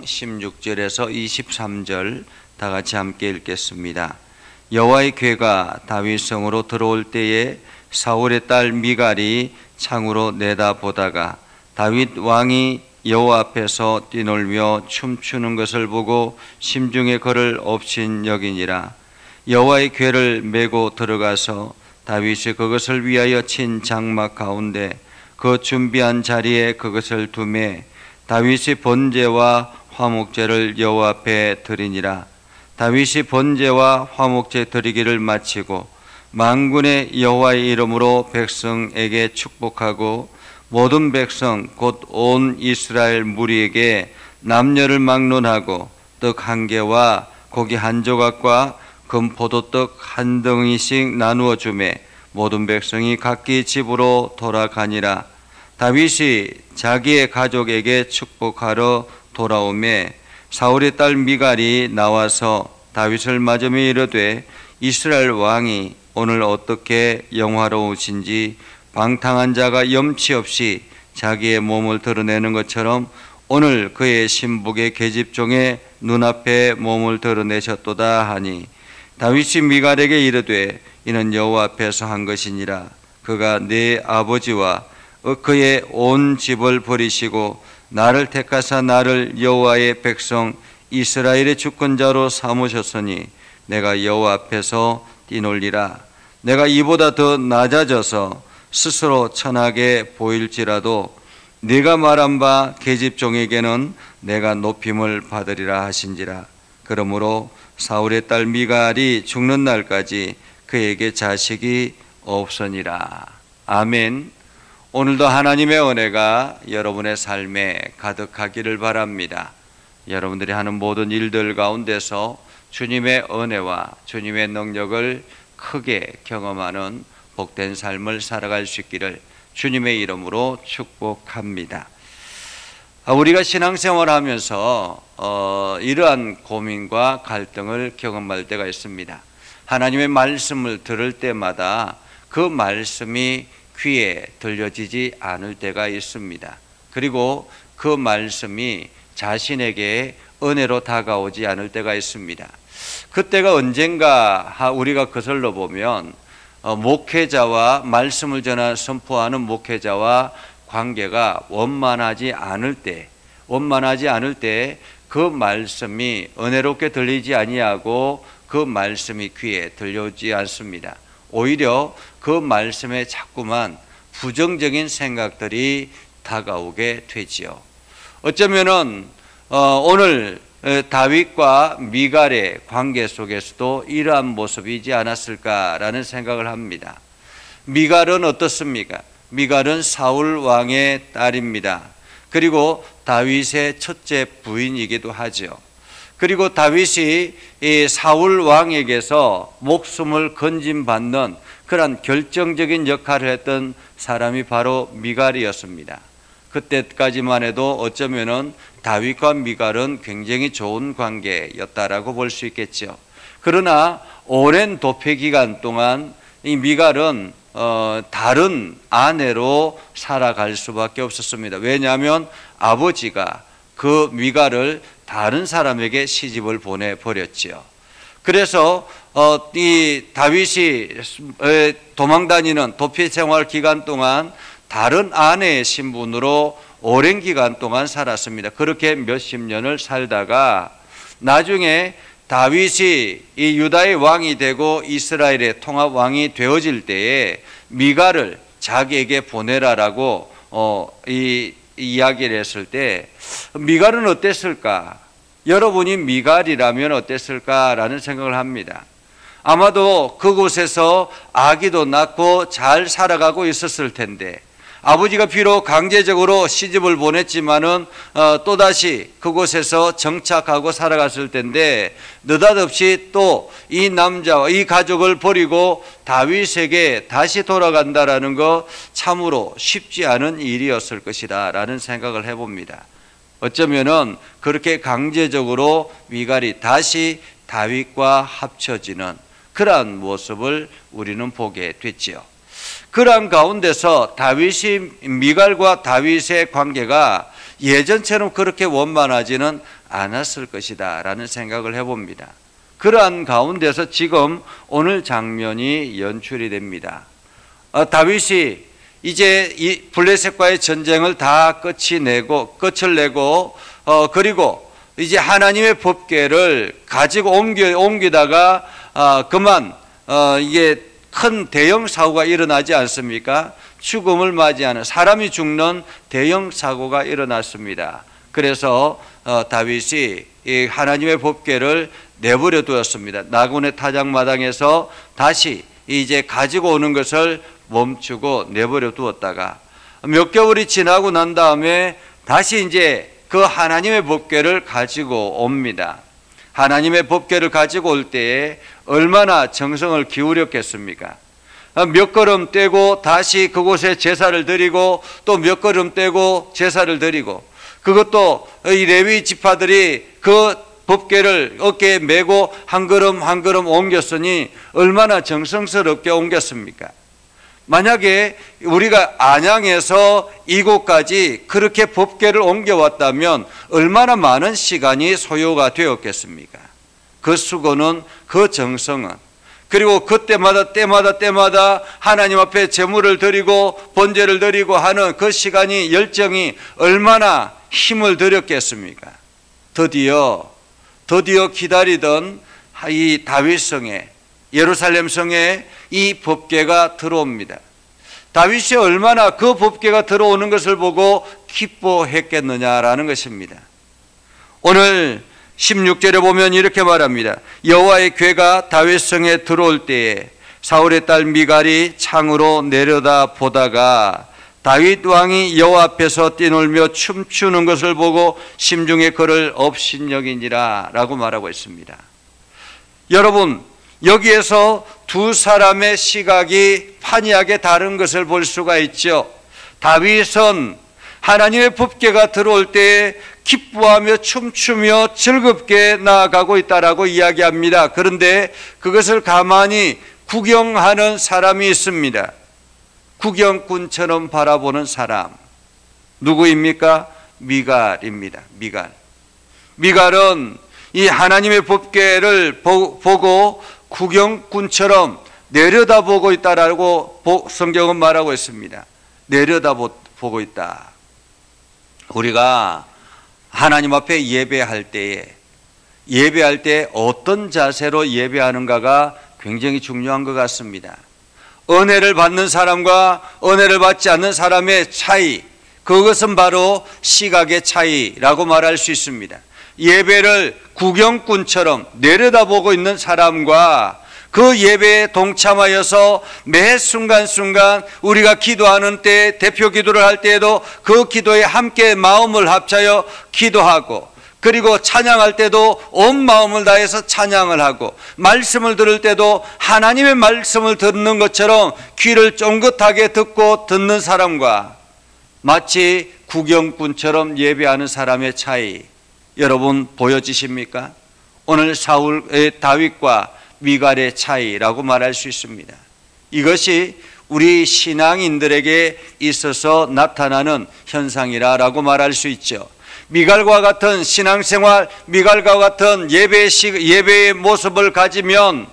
16절에서 23절 다 같이 함께 읽겠습니다. 여호와의 궤가 다윗 성으로 들어올 때에 사울의 딸 미갈이 창으로 내다보다가 다윗 왕이 여호와 앞에서 뛰놀며 춤추는 것을 보고 심중에 그를 업신여기니라. 여호와의 궤를 메고 들어가서 다윗이 그것을 위하여 친 장막 가운데 그 준비한 자리에 그것을 두매 다윗이 번제와 화목제를 여호와 앞에 드리니라. 다윗이 번제와 화목제 드리기를 마치고 만군의 여호와의 이름으로 백성에게 축복하고 모든 백성 곧 온 이스라엘 무리에게 남녀를 막론하고 떡 한 개와 고기 한 조각과 금포도떡 한 덩이씩 나누어 주매 모든 백성이 각기 집으로 돌아가니라. 다윗이 자기의 가족에게 축복하러 돌아오매 사울의 딸 미갈이 나와서 다윗을 맞으며 이르되 이스라엘 왕이 오늘 어떻게 영화로우신지 방탕한 자가 염치 없이 자기의 몸을 드러내는 것처럼 오늘 그의 신복의 계집종의 눈앞에 몸을 드러내셨도다 하니 다윗이 미갈에게 이르되 이는 여호와 앞에서 한 것이니라. 그가 내 아버지와 그의 온 집을 버리시고 나를 택하사 나를 여호와의 백성 이스라엘의 주권자로 삼으셨으니 내가 여호와 앞에서 뛰놀리라. 내가 이보다 더 낮아져서 스스로 천하게 보일지라도 네가 말한 바 계집종에게는 내가 높임을 받으리라 하신지라. 그러므로 사울의 딸 미갈이 죽는 날까지 그에게 자식이 없으니라. 아멘. 오늘도 하나님의 은혜가 여러분의 삶에 가득하기를 바랍니다. 여러분들이 하는 모든 일들 가운데서 주님의 은혜와 주님의 능력을 크게 경험하는 복된 삶을 살아갈 수 있기를 주님의 이름으로 축복합니다. 우리가 신앙생활을 하면서 이러한 고민과 갈등을 경험할 때가 있습니다. 하나님의 말씀을 들을 때마다 그 말씀이 귀에 들려지지 않을 때가 있습니다. 그리고 그 말씀이 자신에게 은혜로 다가오지 않을 때가 있습니다. 그때가 언젠가 우리가 거슬러 보면 목회자와 말씀을 전하 선포하는 목회자와 관계가 원만하지 않을 때 그 말씀이 은혜롭게 들리지 아니하고 그 말씀이 귀에 들려오지 않습니다. 오히려 그 말씀에 자꾸만 부정적인 생각들이 다가오게 되지요. 어쩌면은 오늘 다윗과 미갈의 관계 속에서도 이러한 모습이지 않았을까라는 생각을 합니다. 미갈은 어떻습니까? 미갈은 사울 왕의 딸입니다. 그리고 다윗의 첫째 부인이기도 하죠. 그리고 다윗이 이 사울 왕에게서 목숨을 건진받는 그런 결정적인 역할을 했던 사람이 바로 미갈이었습니다. 그때까지만 해도 어쩌면은 다윗과 미갈은 굉장히 좋은 관계였다라고 볼 수 있겠죠. 그러나 오랜 도패 기간 동안 이 미갈은 다른 아내로 살아갈 수밖에 없었습니다. 왜냐하면 아버지가 그 미갈을 다른 사람에게 시집을 보내버렸지요. 그래서 이 다윗이 도망다니는 도피 생활 기간 동안 다른 아내의 신분으로 오랜 기간 동안 살았습니다. 그렇게 몇십 년을 살다가 나중에 다윗이 이 유다의 왕이 되고 이스라엘의 통합 왕이 되어질 때에 미갈을 자기에게 보내라라고 이야기를 했을 때 미갈은 어땠을까? 여러분이 미갈이라면 어땠을까라는 생각을 합니다. 아마도 그곳에서 아기도 낳고 잘 살아가고 있었을 텐데 아버지가 비록 강제적으로 시집을 보냈지만은 또다시 그곳에서 정착하고 살아갔을 텐데 느닷없이 또 이 남자와 이 가족을 버리고 다윗에게 다시 돌아간다라는 거 참으로 쉽지 않은 일이었을 것이다 라는 생각을 해봅니다. 어쩌면은 그렇게 강제적으로 미갈이 다시 다윗과 합쳐지는 그러한 모습을 우리는 보게 됐지요. 그러한 가운데서 다윗이 미갈과 다윗의 관계가 예전처럼 그렇게 원만하지는 않았을 것이다 라는 생각을 해봅니다. 그러한 가운데서 지금 오늘 장면이 연출이 됩니다. 다윗이 이제 이 블레셋과의 전쟁을 다 끝을 내고 그리고 이제 하나님의 법궤를 가지고 옮기다가 그만 이게 큰 대형 사고가 일어나지 않습니까? 죽음을 맞이하는, 사람이 죽는 대형 사고가 일어났습니다. 그래서 다윗이 이 하나님의 법궤를 내버려 두었습니다. 나군의 타작마당에서 다시 이제 가지고 오는 것을 멈추고 내버려 두었다가 몇 개월이 지나고 난 다음에 다시 이제 그 하나님의 법궤를 가지고 옵니다. 하나님의 법궤를 가지고 올 때에 얼마나 정성을 기울였겠습니까? 몇 걸음 떼고 다시 그곳에 제사를 드리고 또 몇 걸음 떼고 제사를 드리고, 그것도 이 레위 지파들이 그 법궤를 어깨에 메고 한 걸음 한 걸음 옮겼으니 얼마나 정성스럽게 옮겼습니까? 만약에 우리가 안양에서 이곳까지 그렇게 법궤를 옮겨왔다면 얼마나 많은 시간이 소요가 되었겠습니까? 그 수고는, 그 정성은, 그리고 때마다 하나님 앞에 제물을 드리고 번제를 드리고 하는 그 시간이, 열정이 얼마나 힘을 들였겠습니까? 드디어 기다리던 이 다윗성에, 예루살렘 성에 이 법궤가 들어옵니다. 다윗이 얼마나 그 법궤가 들어오는 것을 보고 기뻐했겠느냐라는 것입니다. 오늘 16절에 보면 이렇게 말합니다. 여호와의 궤가 다윗성에 들어올 때에 사울의 딸 미갈이 창으로 내려다 보다가 다윗 왕이 여호와 앞에서 뛰놀며 춤추는 것을 보고 심중에 그를 업신여기니라 라고 말하고 있습니다. 여러분, 여기에서 두 사람의 시각이 판이하게 다른 것을 볼 수가 있죠. 다윗은 하나님의 법궤가 들어올 때에 기뻐하며 춤추며 즐겁게 나아가고 있다라고 이야기합니다. 그런데 그것을 가만히 구경하는 사람이 있습니다. 구경꾼처럼 바라보는 사람, 누구입니까? 미갈입니다. 미갈은 이 하나님의 법궤를 보고 구경꾼처럼 내려다보고 있다라고 성경은 말하고 있습니다. 내려다보고 있다. 우리가 하나님 앞에 예배할 때 어떤 자세로 예배하는가가 굉장히 중요한 것 같습니다. 은혜를 받는 사람과 은혜를 받지 않는 사람의 차이, 그것은 바로 시각의 차이라고 말할 수 있습니다. 예배를 구경꾼처럼 내려다보고 있는 사람과 그 예배에 동참하여서 매 순간순간 우리가 기도하는 때, 대표 기도를 할 때에도 그 기도에 함께 마음을 합쳐서 기도하고, 그리고 찬양할 때도 온 마음을 다해서 찬양을 하고, 말씀을 들을 때도 하나님의 말씀을 듣는 것처럼 귀를 쫑긋하게 듣는 사람과 마치 구경꾼처럼 예배하는 사람의 차이, 여러분 보여지십니까? 오늘 다윗과 미갈의 차이라고 말할 수 있습니다. 이것이 우리 신앙인들에게 있어서 나타나는 현상이라고 말할 수 있죠. 미갈과 같은 신앙생활, 미갈과 같은 예배의 모습을 가지면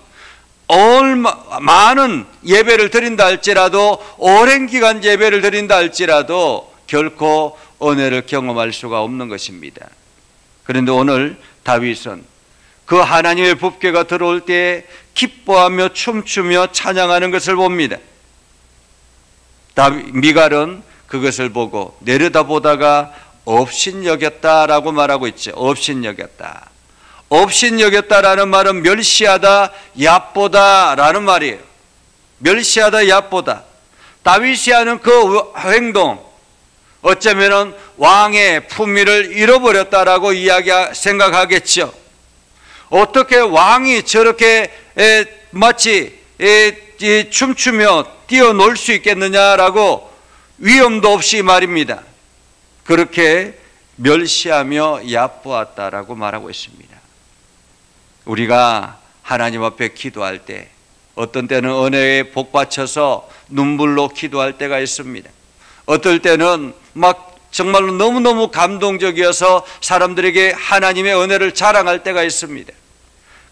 많은 예배를 드린다 할지라도, 오랜 기간 예배를 드린다 할지라도 결코 은혜를 경험할 수가 없는 것입니다. 그런데 오늘 다윗은 그 하나님의 법궤가 들어올 때 기뻐하며 춤추며 찬양하는 것을 봅니다. 미갈은 그것을 보고 내려다보다가 업신여겼다라고 말하고 있죠. 업신여겼다라는 말은 멸시하다, 얕보다라는 말이에요. 멸시하다, 얕보다. 다윗이 하는 그 행동, 어쩌면 왕의 품위를 잃어버렸다라고 생각하겠죠. 어떻게 왕이 저렇게 마치 춤추며 뛰어놀 수 있겠느냐라고 위험도 없이 말입니다. 그렇게 멸시하며 얕보았다라고 말하고 있습니다. 우리가 하나님 앞에 기도할 때 어떤 때는 은혜에 복받쳐서 눈물로 기도할 때가 있습니다. 어떨 때는 막 정말로 너무너무 감동적이어서 사람들에게 하나님의 은혜를 자랑할 때가 있습니다.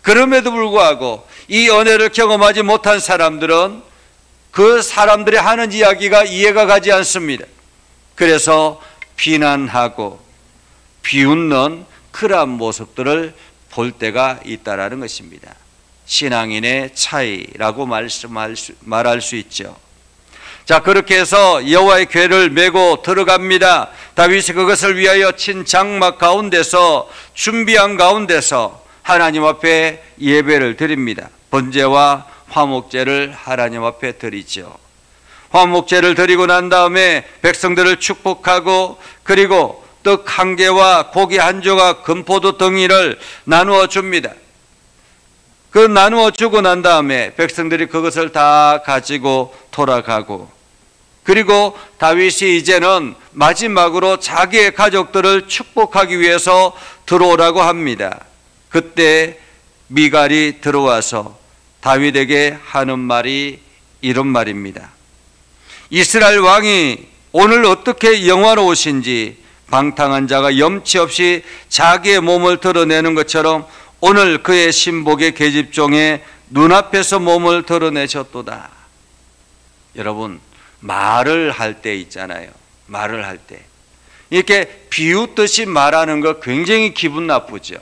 그럼에도 불구하고 이 은혜를 경험하지 못한 사람들은 그 사람들이 하는 이야기가 이해가 가지 않습니다. 그래서 비난하고 비웃는 그러한 모습들을 볼 때가 있다라는 것입니다. 신앙인의 차이라고 말할 수 있죠. 자, 그렇게 해서 여호와의 궤를 메고 들어갑니다. 다윗이 그것을 위하여 친 장막 가운데서 준비한 가운데서 하나님 앞에 예배를 드립니다. 번제와 화목제를 하나님 앞에 드리죠. 화목제를 드리고 난 다음에 백성들을 축복하고 그리고 떡 한 개와 고기 한 조각 금포도 덩이를 나누어 줍니다. 그 나누어 주고 난 다음에 백성들이 그것을 다 가지고 돌아가고, 그리고 다윗이 이제는 마지막으로 자기의 가족들을 축복하기 위해서 들어오라고 합니다. 그때 미갈이 들어와서 다윗에게 하는 말이 이런 말입니다. 이스라엘 왕이 오늘 어떻게 영화로우신지 방탕한 자가 염치 없이 자기의 몸을 드러내는 것처럼 오늘 그의 신복의 계집종의 눈앞에서 몸을 드러내셨도다. 여러분, 말을 할 때 있잖아요. 말을 할 때 이렇게 비웃듯이 말하는 거 굉장히 기분 나쁘죠.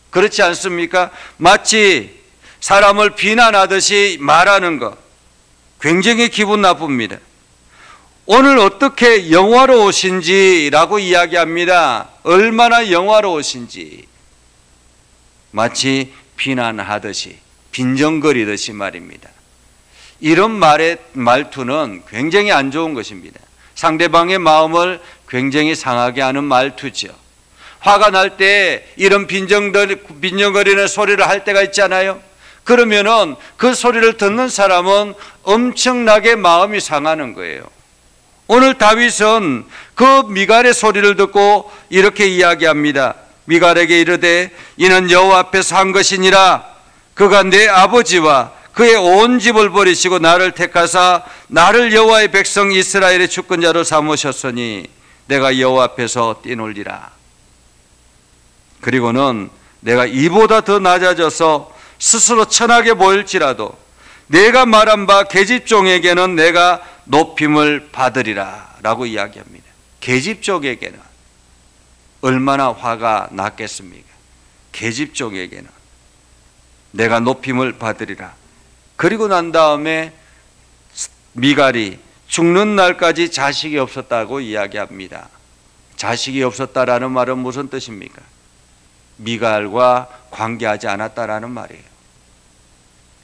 그렇지 않습니까? 마치 사람을 비난하듯이 말하는 거 굉장히 기분 나쁩니다. 오늘 어떻게 영화로우신지라고 이야기합니다. 얼마나 영화로우신지. 마치 비난하듯이, 빈정거리듯이 말입니다. 이런 말투는 굉장히 안 좋은 것입니다. 상대방의 마음을 굉장히 상하게 하는 말투죠. 화가 날 때 이런 빈정거리는 소리를 할 때가 있잖아요. 그러면은 그 소리를 듣는 사람은 엄청나게 마음이 상하는 거예요. 오늘 다윗은 그 미갈의 소리를 듣고 이렇게 이야기합니다. 미갈에게 이르되 이는 여호와 앞에서 한 것이니라. 그가 내 아버지와 그의 온 집을 버리시고 나를 택하사 나를 여호와의 백성 이스라엘의 주권자로 삼으셨으니 내가 여호와 앞에서 뛰놀리라. 그리고는 내가 이보다 더 낮아져서 스스로 천하게 보일지라도 내가 말한 바 계집종에게는 내가 높임을 받으리라 라고 이야기합니다. 계집종에게는 얼마나 화가 났겠습니까? 계집종에게는 내가 높임을 받으리라. 그리고 난 다음에 미갈이 죽는 날까지 자식이 없었다고 이야기합니다. 자식이 없었다라는 말은 무슨 뜻입니까? 미갈과 관계하지 않았다라는 말이에요.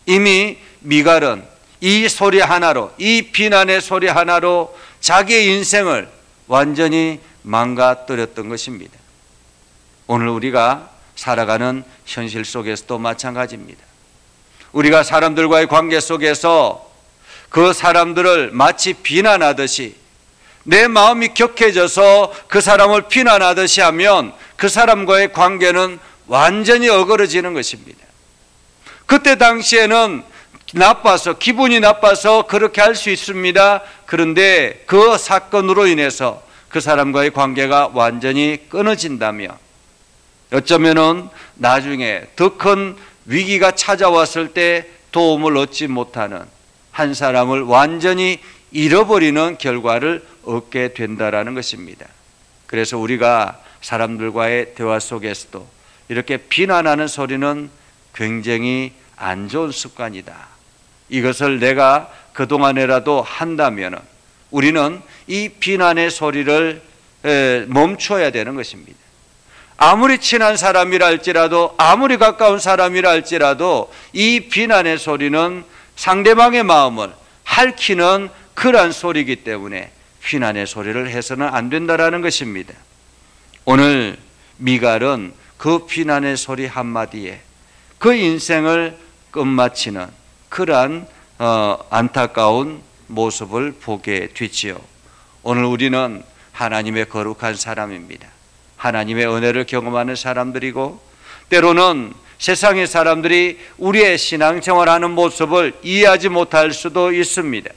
이미 미갈은 이 소리 하나로, 이 비난의 소리 하나로 자기의 인생을 완전히 망가뜨렸던 것입니다. 오늘 우리가 살아가는 현실 속에서도 마찬가지입니다. 우리가 사람들과의 관계 속에서 그 사람들을 마치 비난하듯이 내 마음이 격해져서 그 사람을 비난하듯이 하면 그 사람과의 관계는 완전히 어그러지는 것입니다. 그때 당시에는 나빠서, 기분이 나빠서 그렇게 할 수 있습니다. 그런데 그 사건으로 인해서 그 사람과의 관계가 완전히 끊어진다면 어쩌면은 나중에 더 큰 위기가 찾아왔을 때 도움을 얻지 못하는 한 사람을 완전히 잃어버리는 결과를 얻게 된다라는 것입니다. 그래서 우리가 사람들과의 대화 속에서도 이렇게 비난하는 소리는 굉장히 안 좋은 습관이다. 이것을 내가 그동안에라도 한다면 우리는 이 비난의 소리를 멈춰야 되는 것입니다. 아무리 친한 사람이라 할지라도, 아무리 가까운 사람이라 할지라도 이 비난의 소리는 상대방의 마음을 핥히는 그러한 소리이기 때문에 비난의 소리를 해서는 안 된다라는 것입니다. 오늘 미갈은 그 비난의 소리 한마디에 그 인생을 끝마치는 그러한 안타까운 모습을 보게 되지요. 오늘 우리는 하나님의 거룩한 사람입니다. 하나님의 은혜를 경험하는 사람들이고 때로는 세상의 사람들이 우리의 신앙생활하는 모습을 이해하지 못할 수도 있습니다.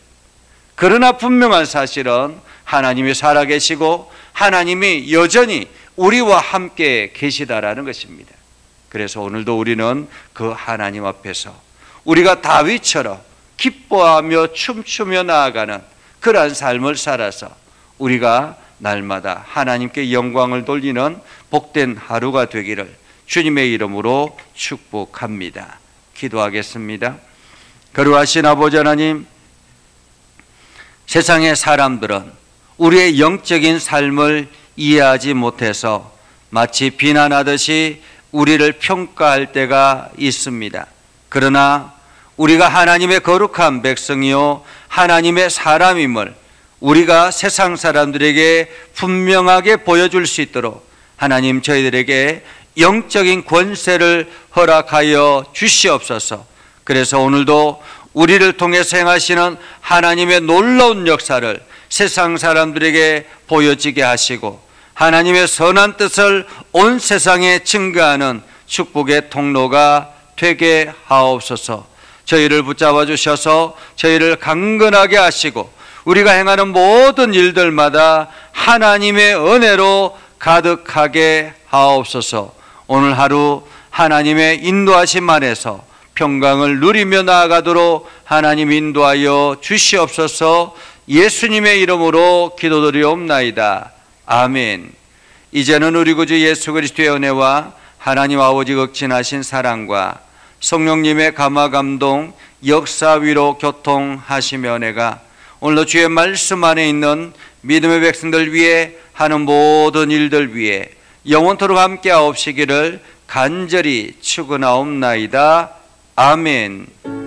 그러나 분명한 사실은 하나님이 살아계시고 하나님이 여전히 우리와 함께 계시다라는 것입니다. 그래서 오늘도 우리는 그 하나님 앞에서 우리가 다윗처럼 기뻐하며 춤추며 나아가는 그러한 삶을 살아서 우리가 날마다 하나님께 영광을 돌리는 복된 하루가 되기를 주님의 이름으로 축복합니다. 기도하겠습니다. 거룩하신 아버지 하나님, 세상의 사람들은 우리의 영적인 삶을 이해하지 못해서 마치 비난하듯이 우리를 평가할 때가 있습니다. 그러나 우리가 하나님의 거룩한 백성이요 하나님의 사람임을 우리가 세상 사람들에게 분명하게 보여줄 수 있도록 하나님 저희들에게 영적인 권세를 허락하여 주시옵소서. 그래서 오늘도 우리를 통해서 행하시는 하나님의 놀라운 역사를 세상 사람들에게 보여지게 하시고 하나님의 선한 뜻을 온 세상에 증거하는 축복의 통로가 되게 하옵소서. 저희를 붙잡아 주셔서 저희를 강건하게 하시고 우리가 행하는 모든 일들마다 하나님의 은혜로 가득하게 하옵소서. 오늘 하루 하나님의 인도하심 안에서 평강을 누리며 나아가도록 하나님 인도하여 주시옵소서. 예수님의 이름으로 기도드리옵나이다. 아멘. 이제는 우리 구주 예수 그리스도의 은혜와 하나님 아버지 극진하신 사랑과 성령님의 감화 감동 역사 위로 교통하시며 은혜가 오늘도 주의 말씀 안에 있는 믿음의 백성들 위해 하는 모든 일들 위해 영원토록 함께 하옵시기를 간절히 축원하옵나이다. 아멘.